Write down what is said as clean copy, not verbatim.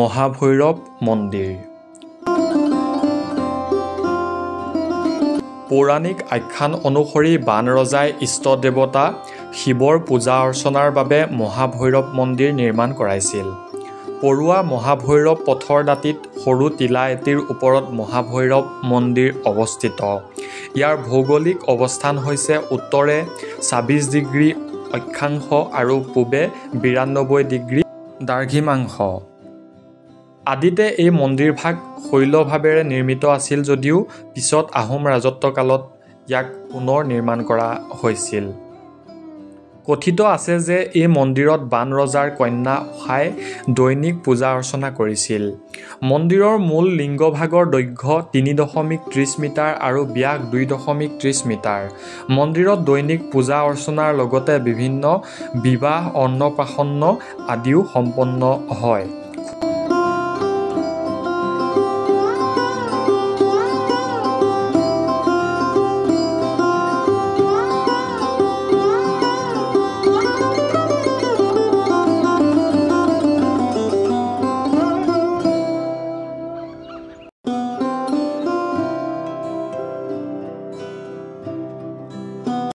মহাভৈৰৱ মন্দিৰ। পৌৰাণিক আখ্যান অনুসৰি বান ৰজাই ইষ্ট দেৱতা শিৱৰ পূজা অৰ্চনাৰ বাবে মহাভৈৰৱ মন্দিৰ নিৰ্মাণ কৰাইছিল। পৰুৱা মহাভৈৰৱ পথৰ দাঁতিত সৰু টিলা এটিৰ ওপৰত মহাভৈৰৱ মন্দিৰ অৱস্থিত। ইয়াৰ ভৌগোলিক অৱস্থান হৈছে উত্তৰে ২৬ ডিগ্ৰী অক্ষাংশ আৰু পূবে ৯২ ডিগ্ৰী দ্ৰাঘিমাংশ। আদিতে এই মন্দিৰভাগ শৈলভাৱেৰে নিৰ্মিত আছিল যদিও পিছত আহোম ৰাজত্বকালত ইয়াক পুনৰ নিৰ্মাণ কৰা হৈছিল। কথিত আছে যে এই মন্দিৰত বান ৰজাৰ কন্যা উষাই দৈনিক পূজা অৰ্চনা কৰিছিল। মন্দিৰৰ মূল লিংগভাগৰ দৈৰ্ঘ্য ৩.৩০ মিটাৰ আৰু ব্যাস ২.৩০ মিটাৰ। মন্দিৰত দৈনিক পূজা অৰ্চনাৰ লগতে বিভিন্ন বিবাহ অন্নপ্ৰাশন আদিও সম্পন্ন হয়।